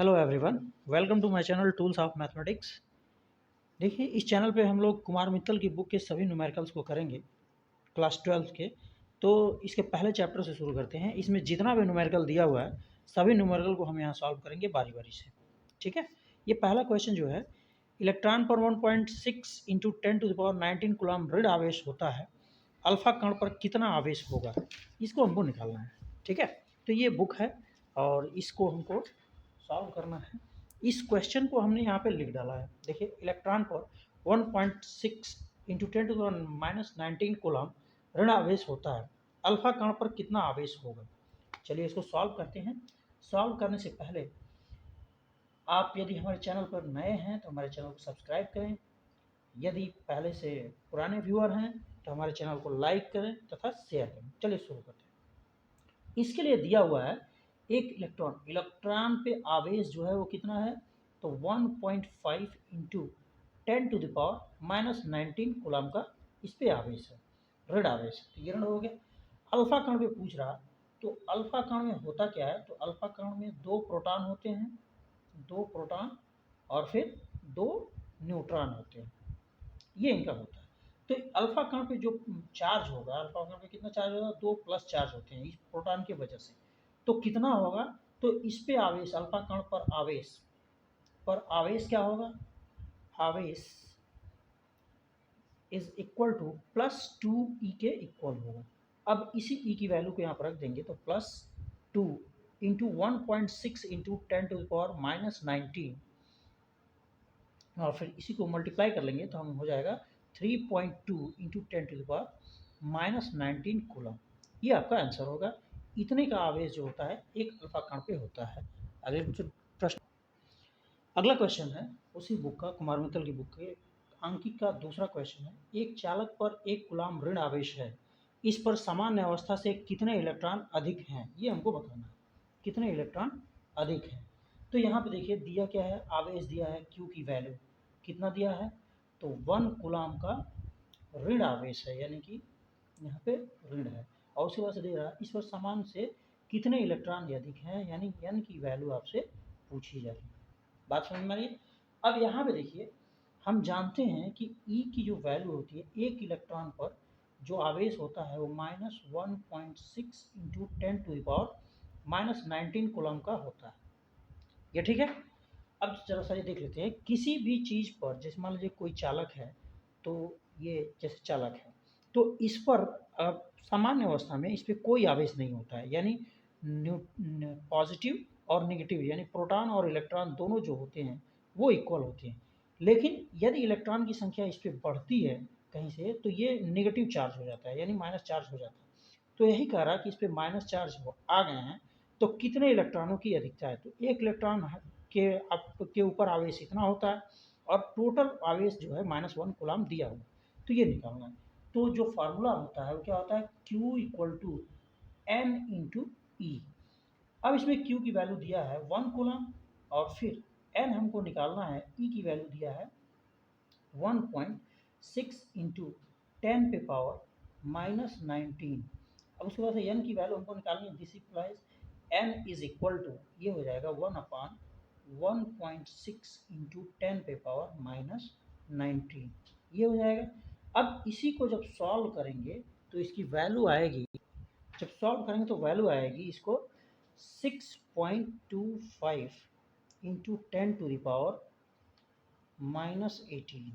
Hello everyone, welcome to my channel tools of mathematics. देखिए, इस channel पे हम लोग कुमार मित्तल की बुक के सभी न्यूमेरिकल्स को करेंगे क्लास 12 के। तो इसके पहले चैप्टर से शुरू करते हैं। इसमें जितना भी न्यूमेरिकल दिया हुआ है सभी न्यूमेरिकल को हम यहाँ सॉल्व करेंगे बारी बारी से। ठीक है, ये पहला क्वेश्चन जो है, इलेक्ट्रॉन पर 1.6 इंटू 10⁻19 कूलम ऋण आवेश होता है, अल्फा कण पर कितना आवेश होगा, इसको हमको निकालना है। ठीक है, तो ये बुक है और इसको हमको सॉल्व करना है। इस क्वेश्चन को हमने यहाँ पे लिख डाला है। देखिए, इलेक्ट्रॉन पर 1.6 इंटू 10⁻19 कूलम ऋण आवेश होता है, अल्फा कण पर कितना आवेश होगा। चलिए इसको सॉल्व करते हैं। सॉल्व करने से पहले आप यदि हमारे चैनल पर नए हैं तो हमारे चैनल को सब्सक्राइब करें, यदि पहले से पुराने व्यूअर हैं तो हमारे चैनल को लाइक करें तथा शेयर करें। चलिए शुरू करते हैं। इसके लिए दिया हुआ है एक इलेक्ट्रॉन पे आवेश जो है वो कितना है, तो 1.5 इंटू 10⁻19 कूलम का इस पे आवेश है, ऋण आवेश है। तो ये ऋण हो गया। अल्फा कण पे पूछ रहा, तो अल्फा कण में होता क्या है, तो अल्फा कण में 2 प्रोटॉन होते हैं, 2 प्रोटॉन और फिर 2 न्यूट्रॉन होते हैं, ये इनका होता है। तो अल्फा कण पे जो चार्ज होगा, अल्फा कण पे कितना चार्ज होगा, 2 प्लस चार्ज होते हैं इस प्रोटॉन की वजह से। तो कितना होगा, तो इस पे आवेश, अल्फा कण पर आवेश क्या होगा, आवेश इज इक्वल टू +2e के इक्वल होगा। अब इसी e की वैल्यू को यहाँ पर रख देंगे, तो +2 इंटू 1.6 इंटू 10⁻19 और फिर इसी को मल्टीप्लाई कर लेंगे तो हम हो जाएगा 3.2 इंटू 10⁻19 कूलम। ये आपका आंसर होगा। इतने का आवेश जो होता है एक अल्फा कण पे होता है। अगला क्वेश्चन है उसी बुक का, कुमार मित्तल की बुक के अंकित का दूसरा क्वेश्चन है। एक चालक पर 1 कूलम ऋण आवेश है, इस पर सामान्य अवस्था से कितने इलेक्ट्रॉन अधिक हैं, ये हमको बताना है। कितने इलेक्ट्रॉन अधिक हैं। तो यहाँ पे देखिए दिया क्या है, आवेश दिया है, Q की वैल्यू कितना दिया है, तो 1 कूलम का ऋण आवेश है, यानी कि यहाँ पे ऋण है। और उसके बाद से दे रहा है इस पर समान से कितने इलेक्ट्रॉन अधिक हैं, यानी n की वैल्यू आपसे पूछी जा रही है। बात समझ में आ रही है। अब यहाँ पे देखिए, हम जानते हैं कि E की जो वैल्यू होती है, एक इलेक्ट्रॉन पर जो आवेश होता है वो -1.6 इंटू 10⁻19 कूलम का होता है। ये ठीक है। अब जरा सा ये देख लेते हैं, किसी भी चीज़ पर, जैसे मान लीजिए कोई चालक है, तो ये जैसे चालक है, तो इस पर सामान्य अवस्था में इस पर कोई आवेश नहीं होता है, यानी पॉजिटिव और नेगेटिव, यानी प्रोटॉन और इलेक्ट्रॉन दोनों जो होते हैं वो इक्वल होते हैं। लेकिन यदि इलेक्ट्रॉन की संख्या इस पर बढ़ती है कहीं से, तो ये नेगेटिव चार्ज हो जाता है, यानी माइनस चार्ज हो जाता है। तो यही कह रहा कि इस पर माइनस चार्ज आ गए हैं, तो कितने इलेक्ट्रॉनों की अधिकता है। तो एक इलेक्ट्रॉन के ऊपर आवेश इतना होता है और टोटल आवेश जो है -1 कूलम दिया हुआ, तो ये निकालना है। तो जो फार्मूला होता है वो क्या होता है, Q equal to N into e. अब इसमें Q की वैल्यू दिया है 1 कूलम और फिर N हमको निकालना है, E की वैल्यू दिया है 1.6 इंटू 10⁻19। अब उसके बाद से n की वैल्यू हमको निकालनी है, this equalize n is equal to, ये हो जाएगा 1/1.6 इंटू 10⁻19, ये हो जाएगा। अब इसी को जब सॉल्व करेंगे तो इसकी वैल्यू आएगी, जब सॉल्व करेंगे तो वैल्यू आएगी इसको 6.25 इंटू 10⁻18।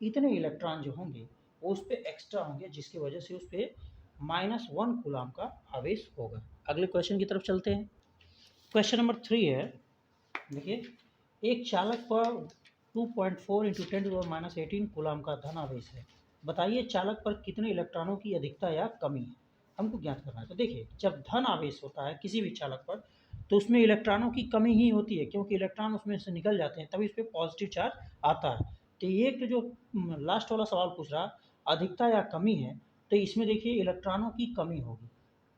इतने इलेक्ट्रॉन जो होंगे वो उस पर एक्स्ट्रा होंगे, जिसकी वजह से उस पर -1 कूलम का आवेश होगा। अगले क्वेश्चन की तरफ चलते हैं। क्वेश्चन नंबर 3 है। देखिए, एक चालक पर 2.4 इंटू 10⁻18 कूलम का धन आवेश है, बताइए चालक पर कितने इलेक्ट्रॉनों की अधिकता या कमी है, हमको ज्ञात करना है। तो देखिए, जब धन आवेश होता है किसी भी चालक पर, तो उसमें इलेक्ट्रॉनों की कमी ही होती है, क्योंकि इलेक्ट्रॉन उसमें से निकल जाते हैं, तभी उस पर पॉजिटिव चार्ज आता है। तो ये तो जो लास्ट वाला सवाल पूछ रहा, अधिकता या कमी है, तो इसमें देखिए इलेक्ट्रॉनों की कमी होगी।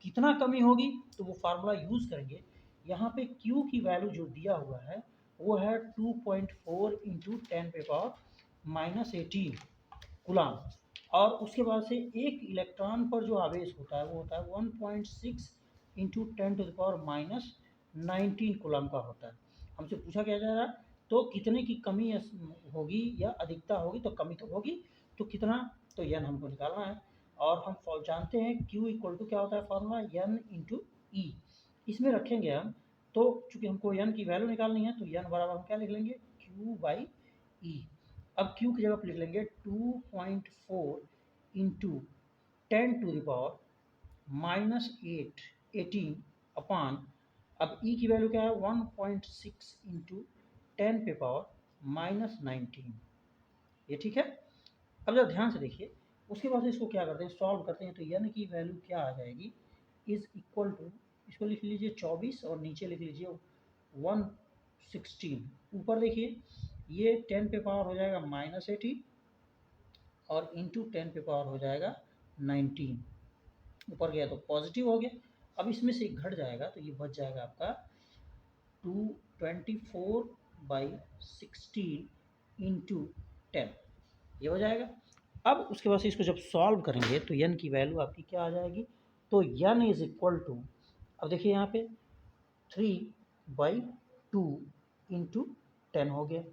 कितना कमी होगी, तो वो फार्मूला यूज़ करेंगे। यहाँ पे Q की वैल्यू जो दिया हुआ है वो है 2.4 इंटू 10⁻18 कूलम, और उसके बाद से एक इलेक्ट्रॉन पर जो आवेश होता है वो होता है 1.6 इंटू 10⁻19 कूलम का होता है। हमसे पूछा क्या जा रहा है, तो कितने की कमी होगी या अधिकता होगी, तो कमी तो होगी, तो कितना, तो n हमको निकालना है। और हम जानते हैं Q इक्वल टू क्या होता है फॉर्मूला, n इंटू ई। इसमें रखेंगे हम, तो चूंकि हमको n की वैल्यू निकालनी है, तो n बराबर हम क्या लिख लेंगे, Q बाई ई। अब Q की जगह पर लिख लेंगे 2.4 इंटू 10⁻⁻8 18 अपान, अब ई की वैल्यू क्या है 1.6 इंटू 10⁻⁻19। ये ठीक है। अब जब ध्यान से देखिए, उसके बाद इसको क्या करते हैं, सॉल्व करते हैं, तो n की वैल्यू क्या आ जाएगी, इज इक्वल टू, इसको लिख लीजिए 24 और नीचे लिख लीजिए 116। ऊपर देखिए ये 10 पे पावर हो जाएगा -18 और इंटू 10 पे पावर हो जाएगा 19। ऊपर गया तो पॉजिटिव हो गया। अब इसमें से घट जाएगा तो ये बच जाएगा आपका 224/16 इंटू 10, ये हो जाएगा। अब उसके बाद से इसको जब सॉल्व करेंगे तो n की वैल्यू आपकी क्या आ जाएगी, तो n इज इक्वल टू, अब देखिए यहाँ पे 3/2 इंटू 10 हो गया।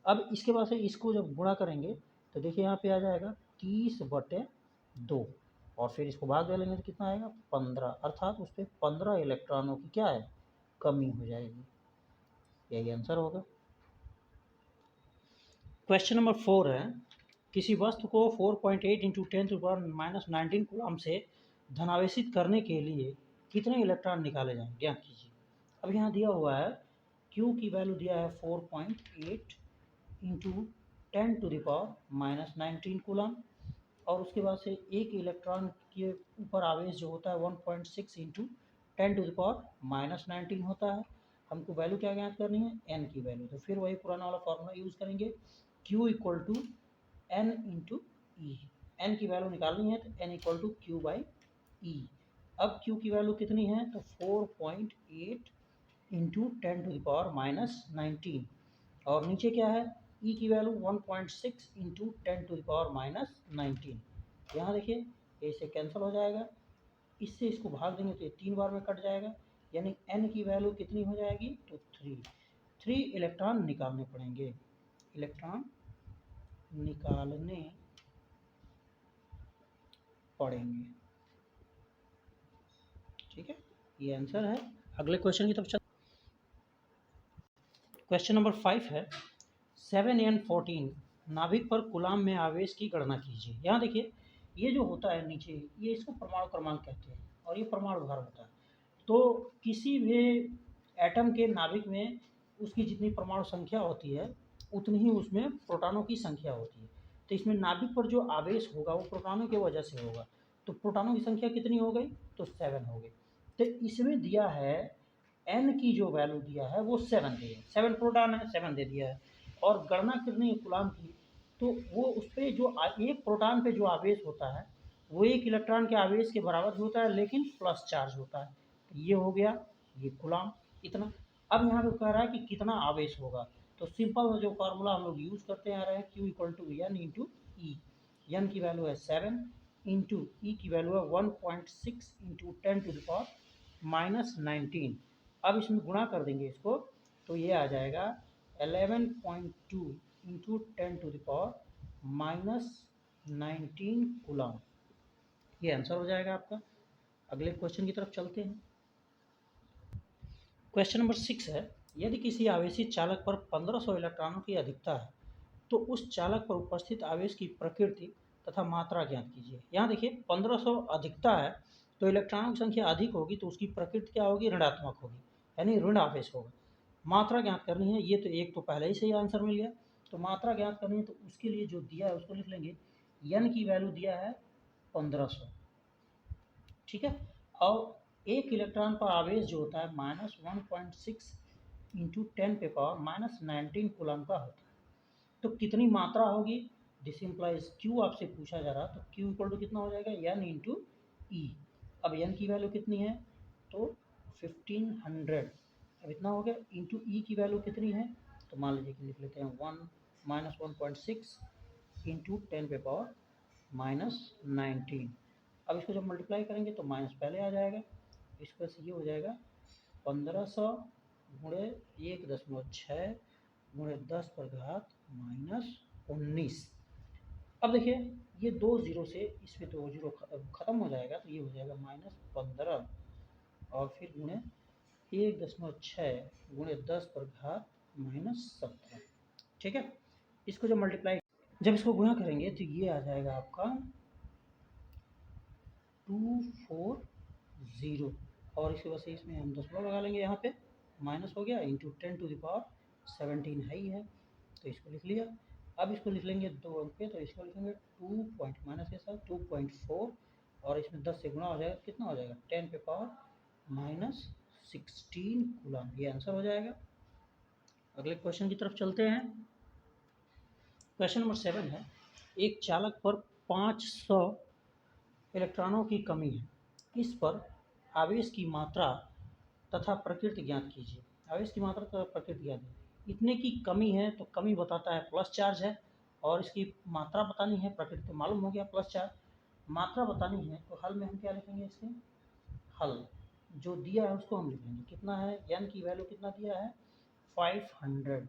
अब इसके बाद से इसको जब गुणा करेंगे तो देखिए यहाँ पे आ जाएगा 30/2 और फिर इसको भाग डालेंगे तो कितना आएगा 15, अर्थात उस पर 15 इलेक्ट्रॉनों की क्या है, कमी हो जाएगी। यही आंसर होगा। क्वेश्चन नंबर 4 है, किसी वस्तु को 4.8 इंटू 10⁻⁻19 कूलम से धनावेशित करने के लिए कितने इलेक्ट्रॉन निकाले जाएं, ज्ञात कीजिए। अब यहाँ दिया हुआ है Q की वैल्यू दिया है 4.8 इंटू 10⁻⁻19 कूलम, और उसके बाद से एक इलेक्ट्रॉन के ऊपर आवेश जो होता है 1.6 इंटू 10⁻⁻19 होता है। हमको वैल्यू क्या ज्ञात करनी है, n की वैल्यू। तो फिर वही पुराना वाला फॉर्मूला यूज़ करेंगे, Q equal to n into e. n की वैल्यू निकालनी है तो n equal to Q by e. अब Q की वैल्यू कितनी है, तो 4.8 इंटू 10⁻⁻19 और नीचे क्या है, ई की वैल्यू 1.6 इंटू 10⁻⁻19। यहाँ देखिए इससे कैंसिल हो जाएगा, इससे इसको भाग देंगे तो ये 3 बार में कट जाएगा, यानी n की वैल्यू कितनी हो जाएगी, तो 3 इलेक्ट्रॉन निकालने पड़ेंगे, इलेक्ट्रॉन निकालने पड़ेंगे। ठीक है, ये आंसर है। अगले क्वेश्चन की तरफ चल, क्वेश्चन नंबर 5 है, 7n14 नाभिक पर कूलाम में आवेश की गणना कीजिए। यहाँ देखिए ये जो होता है नीचे, ये इसको परमाणु क्रमांक कहते हैं और ये परमाणु भार होता है। तो किसी भी एटम के नाभिक में उसकी जितनी परमाणु संख्या होती है उतनी ही उसमें प्रोटॉनों की संख्या होती है। तो इसमें नाभिक पर जो आवेश होगा वो प्रोटॉनों की वजह से होगा। तो प्रोटॉनों की संख्या कितनी हो गई, तो 7 हो गई। तो इसमें दिया है n की जो वैल्यू दिया है वो 7 दिया है, 7 प्रोटॉन है, 7 दे दिया है। और गणना करनी है कूलाम की, तो वो उस पर जो एक प्रोटॉन पे जो आवेश होता है वो एक इलेक्ट्रॉन के आवेश के बराबर भी होता है, लेकिन प्लस चार्ज होता है। तो ये हो गया ये कूलाम इतना। अब यहाँ पे कह रहा है कि कितना आवेश होगा, तो सिंपल जो फार्मूला हम लोग यूज़ करते आ रहे हैं, Q equal to N into E. N की वैल्यू है 7 इंटू ई की वैल्यू है 1.6 इंटू 10⁻⁻19। अब इसमें गुणा कर देंगे इसको, तो ये आ जाएगा 11.2 इंटू 10⁻⁻19 कूलम। ये आंसर हो जाएगा आपका। अगले क्वेश्चन की तरफ चलते हैं। क्वेश्चन नंबर 6 है, यदि किसी आवेशित चालक पर 1500 इलेक्ट्रॉनों की अधिकता है तो उस चालक पर उपस्थित आवेश की प्रकृति तथा मात्रा ज्ञात कीजिए। यहाँ देखिए 1500 अधिकता है तो इलेक्ट्रॉनों की संख्या अधिक होगी तो उसकी प्रकृति क्या होगी, ऋणात्मक होगी, यानी ऋण आवेश होगा। मात्रा ज्ञात करनी है, ये तो एक तो पहले ही से ही आंसर मिल गया। तो मात्रा ज्ञात करनी है तो उसके लिए जो दिया है उसको लिख लेंगे, n की वैल्यू दिया है 1500। ठीक है, और एक इलेक्ट्रॉन पर आवेश जो होता है -1.6 इंटू 10 पे पावर -19 कूलम का होता है। तो कितनी मात्रा होगी, दिस इम्प्लाइज Q आपसे पूछा जा रहा, तो Q इक्वल टू कितना हो जाएगा, n इंटू ई। अब n की वैल्यू कितनी है, तो 1500, अब इतना हो गया, इंटू ई की वैल्यू कितनी है, तो मान लीजिए कि लिख लेते हैं 1 इंटू 10 पे पावर -19। अब इसको जब मल्टीप्लाई करेंगे तो माइनस पहले आ जाएगा, इसको से ये हो जाएगा 1500 गुणे 1.6 गुणे 10 पर घात -19। अब देखिए ये 2 जीरो से इसमें 2 जीरो खत्म हो जाएगा, तो ये हो जाएगा -15 और फिर गुणे 1.6 गुणे 10 पर घात -17। ठीक है, इसको जब इसको गुणा करेंगे तो ये आ जाएगा आपका 240 और इसके वजह से इसमें हम दशमलव लगा लेंगे, यहाँ पे माइनस हो गया इंटू 10⁻17 है ही है, तो इसको लिख लिया। अब इसको लिख लेंगे 2 अंक पे, तो इसको लिखेंगे 2 पॉइंट माइनस के साथ 2.4 और इसमें 10 से गुणा हो जाएगा, कितना हो जाएगा 10⁻16 कूलम, ये आंसर हो जाएगा। अगले क्वेश्चन की तरफ चलते हैं। क्वेश्चन नंबर 7 है, एक चालक पर 500 इलेक्ट्रॉनों की कमी है, इस पर आवेश की मात्रा तथा प्रकृति ज्ञात कीजिए। आवेश की मात्रा तथा प्रकृति ज्ञात है, इतने की कमी है तो कमी बताता है प्लस चार्ज है, और इसकी मात्रा बतानी है, प्रकृति मालूम हो गया प्लस चार्ज, मात्रा बतानी है तो हल में हम क्या लिखेंगे, इसके हल जो दिया है उसको हम लिखेंगे, कितना है एन की वैल्यू कितना दिया है 500।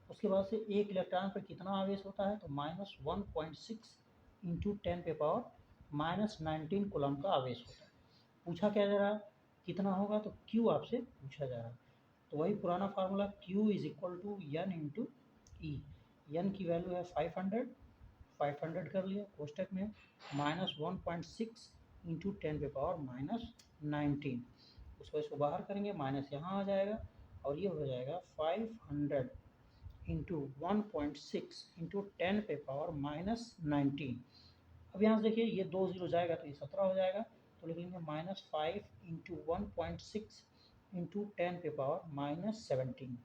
उसके बाद से एक इलेक्ट्रॉन पर कितना आवेश होता है, तो -1.6 इंटू 10⁻19 कूलम का आवेश होता है। पूछा क्या जा रहा है, कितना होगा, तो Q आपसे पूछा जा रहा है, तो वही पुराना formula Q is equal to N into E. N की वैल्यू है 500 कर लिया कोष्टक में, -1.6 इंटू 10⁻19, उसको बाहर करेंगे, माइनस यहाँ आ जाएगा और ये हो जाएगा 500 इंटू 1.6 इंटू 10⁻19। अब यहाँ से देखिए ये 2 जीरो जाएगा तो ये 17 हो जाएगा, तो लिख लेंगे -5 इंटू 1.6 इंटू 10⁻17।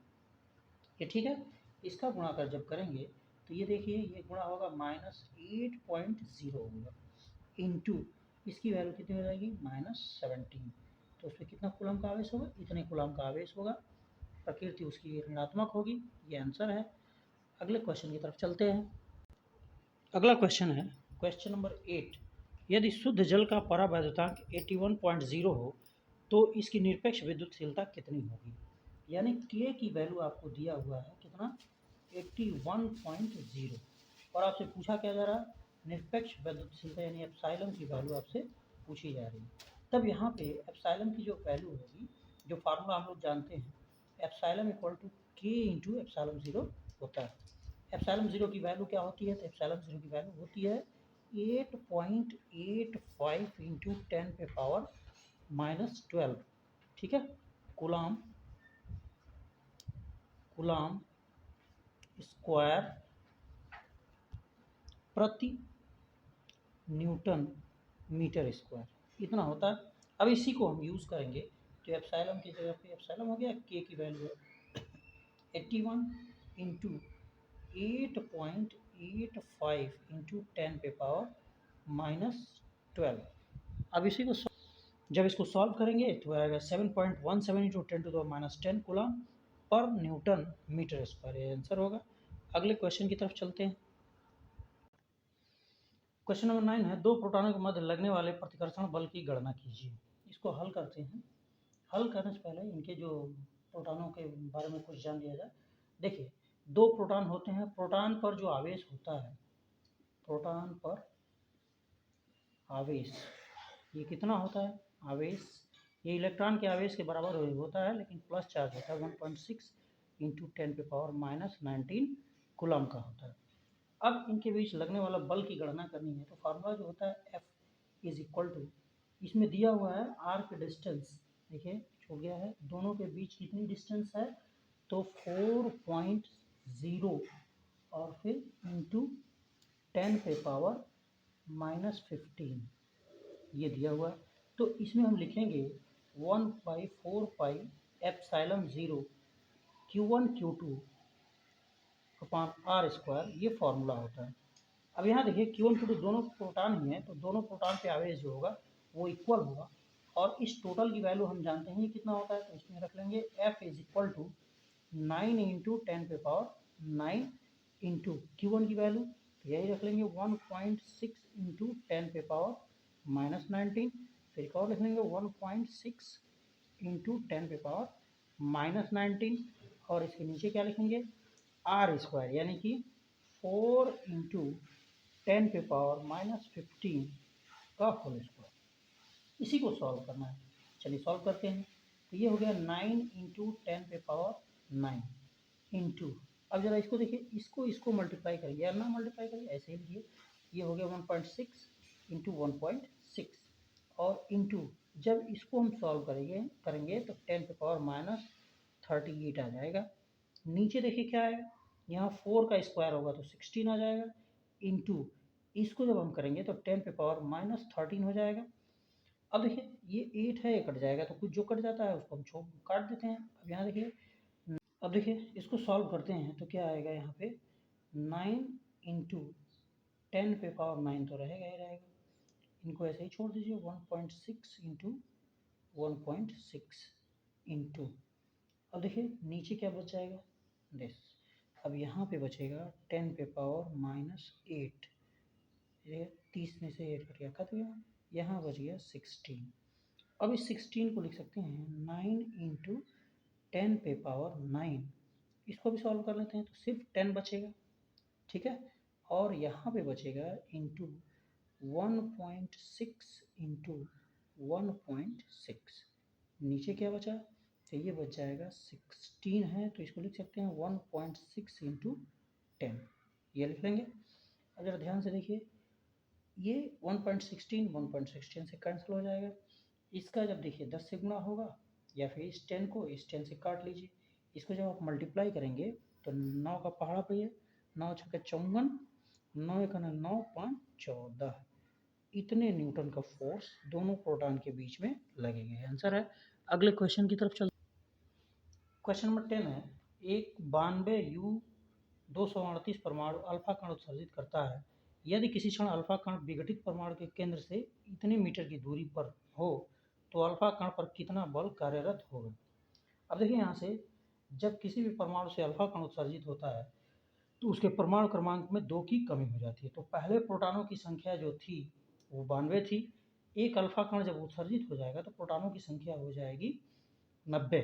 ये ठीक है, इसका गुणाकार जब करेंगे तो ये देखिए ये गुणा होगा -8.0 होगा इंटू इसकी वैल्यू कितनी हो जाएगी -17, तो उसमें कितना कूलम का आवेश होगा, इतने कूलम का आवेश होगा, प्रकृति उसकी ऋणात्मक होगी, ये आंसर है। अगले क्वेश्चन की तरफ चलते हैं। अगला क्वेश्चन है क्वेश्चन नंबर 8, यदि शुद्ध जल का परावैद्युतांक 81.0 हो तो इसकी निरपेक्ष विद्युतशीलता कितनी होगी, यानी K की वैल्यू आपको दिया हुआ है कितना 81.0 और आपसे पूछा क्या जा रहा है, निरपेक्ष विद्युतशीलता यानी एप्सिलॉन की वैल्यू आपसे पूछी जा रही है। तब यहाँ पे एप्सिलॉन की जो वैल्यू होगी, जो फार्मूला हम लोग जानते हैं, epsilon equal to K into epsilon 0 होता है। एप्सिलॉन 0 की वैल्यू क्या होती है, तो एप्सिलॉन 0 की वैल्यू होती है 8.85 इंटू 10⁻12। ठीक है, कूलम स्क्वायर प्रति न्यूटन मीटर स्क्वायर इतना होता है। अब इसी को हम यूज़ करेंगे, तो एप्सिलॉन की जगह पे एप्सिलॉन हो गया, के की वैल्यू है 81 इंटू 8.85 इंटू 10⁻12। अब इसी को जब इसको सॉल्व करेंगे तो आएगा 7.17 इंटू 10⁻10 कूलम पर न्यूटन मीटर स्क्वायर, ये आंसर होगा। अगले क्वेश्चन की तरफ चलते हैं। क्वेश्चन नंबर 9 है, दो प्रोटॉनों के मध्य लगने वाले प्रतिकर्षण बल की गणना कीजिए। इसको हल करते हैं। हल करने से पहले इनके जो प्रोटॉनों के बारे में कुछ जान लिया जाए। देखिए दो प्रोटॉन होते हैं, प्रोटॉन पर जो आवेश होता है, प्रोटॉन पर आवेश ये कितना होता है, आवेश ये इलेक्ट्रॉन के आवेश के बराबर होता है, लेकिन प्लस चार्ज होता है 1.6 इंटू 10⁻19 कूलम का होता है। अब इनके बीच लगने वाला बल की गणना करनी है, तो फार्मूला जो होता है F इज इक्वल टू, इसमें दिया हुआ है आर के डिस्टेंस, देखिए छूट गया है, दोनों के बीच कितनी डिस्टेंस है, तो 4.0 और फिर इंटू 10⁻⁻15 ये दिया हुआ है। तो इसमें हम लिखेंगे 1/4 epsilon 0 Q1 Q2 upon R square, ये फॉर्मूला होता है। अब यहाँ देखिए Q1 Q2 दोनों प्रोटॉन ही हैं, तो दोनों प्रोटॉन पे आवेश जो होगा वो इक्वल होगा, और इस टोटल की वैल्यू हम जानते हैं कितना होता है, तो इसमें रख लेंगे F is equal to 9 into 10⁻9 into Q1 की वैल्यू, तो यही रख लेंगे 1.6 इंटू 10⁻19, फिर एक और लिख लेंगे 1.6 इंटू 10⁻ -19 और इसके नीचे क्या लिखेंगे आर स्क्वायर यानी कि 4 इंटू 10⁻⁻15 का होल स्क्वायर। इसी को सॉल्व करना है। चलिए सॉल्व करते हैं। तो ये हो गया 9 इंटू 10⁻9 इंटू, अब जरा इसको देखिए, इसको मल्टीप्लाई करेंगे या ना मल्टीप्लाई करेंगे, ऐसे ही लिखिए। ये हो गया 1.6 इंटू 1.6 और इंटू, जब इसको हम सॉल्व करेंगे तो 10⁻38 आ जाएगा। नीचे देखिए क्या आएगा, यहाँ 4 का स्क्वायर होगा तो 16 आ जाएगा, इंटू इसको जब हम करेंगे तो 10⁻13 हो जाएगा। अब देखिए ये 8 है, ये कट जाएगा, तो कुछ जो कट जाता है उसको हम काट देते हैं। अब यहाँ देखिए, अब देखिए इसको सॉल्व करते हैं तो क्या आएगा यहाँ पे 9 इंटू 10⁻9 तो रहेगा ही रहेगा, इनको ऐसे ही छोड़ दीजिए। 1.6 इंटू 1.6 इंटू, अब देखिए नीचे क्या बच जाएगा दिस। अब यहाँ पे बचेगा 10⁻−8, ये 30 में से 8 कट गया, कट गया, यहाँ बच गया 16। अब इस 16 को लिख सकते हैं 9 इंटू 10⁻9, इसको भी सॉल्व कर लेते हैं तो सिर्फ 10 बचेगा, ठीक है। और यहाँ पे बचेगा इंटू 1.6 इंटू 1.6, नीचे क्या बचा, तो ये बच जाएगा 16 है, तो इसको लिख सकते हैं 1.6 इंटू 10, ये लिख लेंगे। अब जरा ध्यान से देखिए, ये 1.16 से कैंसिल हो जाएगा। इसका जब देखिए 10 से गुणा होगा या फिर इस 10 को इस 10 से काट लीजिए। इसको जब आप मल्टीप्लाई करेंगे तो 9 का पहाड़ा पे है, 9 छक्के 54, 9 एक 9 5 14, इतने न्यूटन का फोर्स दोनों प्रोटॉन के बीच में लगेगा। आंसर है। अगले क्वेश्चन की तरफ चल, क्वेश्चन नंबर 10 है, एक 92U238 परमाणु अल्फा कण उत्सर्जित करता है। यदि किसी क्षण अल्फा कण विघटित परमाणु के केंद्र से इतने मीटर की दूरी पर हो तो अल्फा कण पर कितना बल कार्यरत होगा। अब देखिए यहाँ से, जब किसी भी परमाणु से अल्फा कण उत्सर्जित होता है तो उसके परमाणु क्रमांक में 2 की कमी हो जाती है। तो पहले प्रोटॉनों की संख्या जो थी वो 92 थी। एक अल्फा कण जब उत्सर्जित हो जाएगा तो प्रोटॉनों की संख्या हो जाएगी 90।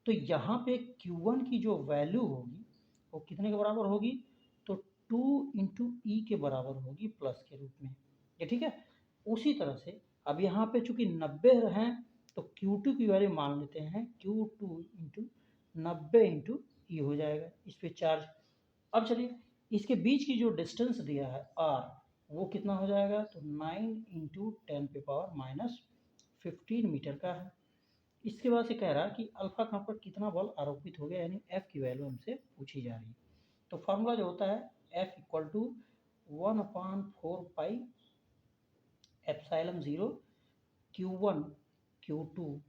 तो यहाँ पे Q1 की जो वैल्यू होगी वो कितने के बराबर होगी, तो 2 इंटू ई के बराबर होगी प्लस के रूप में, ये ठीक है। उसी तरह से अब यहाँ पे चूंकि 90 हैं तो Q2 की वैल्यू मान लेते हैं, Q2 इंटू 90 इंटू ई हो जाएगा, इस पे चार्ज। अब चलिए इसके बीच की जो डिस्टेंस दिया है r, वो कितना हो जाएगा, तो 9 इंटू 10⁻−15 मीटर का है। इसके बाद से कह रहा है कि अल्फा कण पर कितना बल आरोपित हो गया, यानी F की वैल्यू हमसे पूछी जा रही है। तो फार्मूला जो होता है F equal to 1/4 epsilon 0 Q1 Q2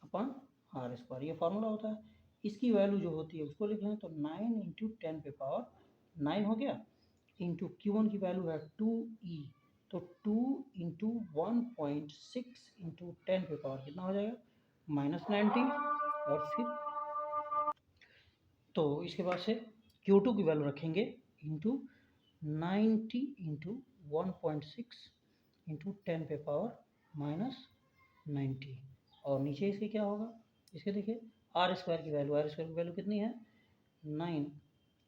upon R square, ये फार्मूला होता है। इसकी वैल्यू जो होती है उसको लिख लें तो 9 इंटू 10⁻9 हो गया, इंटू Q1 की वैल्यू है 2e, तो 2 इंटू 1.6 इंटू 10 पे पावर कितना हो जाएगा -90, और फिर तो इसके बाद से Q2 की वैल्यू रखेंगे इंटू 90 इंटू 1.6 इंटू 10 पे पावर -90, और नीचे इसके क्या होगा, इसके देखिए आर स्क्वायर की वैल्यू कितनी है 9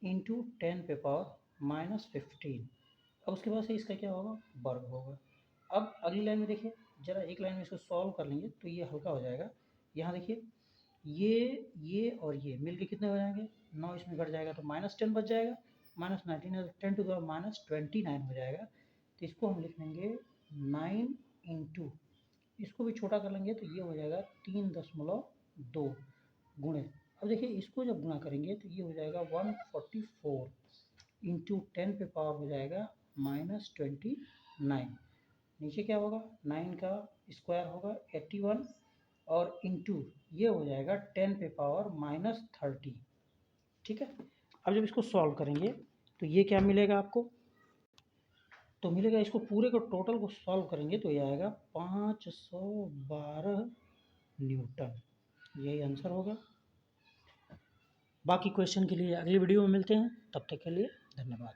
इंटू 10 पे पावर -15। अब उसके बाद से इसका क्या होगा, वर्ग होगा। अब अगली लाइन में देखिए, जरा एक लाइन में इसको सॉल्व कर लेंगे तो ये हल्का हो जाएगा। यहाँ देखिए ये और ये मिलके कितने हो जाएंगे, 9 इसमें घट जाएगा तो -10 बच जाएगा, -19 10 टू द -29 हो जाएगा। तो इसको हम लिख लेंगे 9 इंटू, इसको भी छोटा कर लेंगे तो ये हो जाएगा 3.2 गुणे। अब देखिए इसको जब गुणा करेंगे तो ये हो जाएगा 144 इंटू 10 पे पावर हो जाएगा -29, नीचे क्या होगा 9 का स्क्वायर होगा 81, और इंटू ये हो जाएगा 10 पे पावर -30, ठीक है। अब जब इसको सॉल्व करेंगे तो ये क्या मिलेगा आपको, तो मिलेगा, इसको पूरे को टोटल को सॉल्व करेंगे तो ये आएगा 512 न्यूटन, यही आंसर होगा। बाकी क्वेश्चन के लिए अगली वीडियो में मिलते हैं, तब तक के लिए धन्यवाद।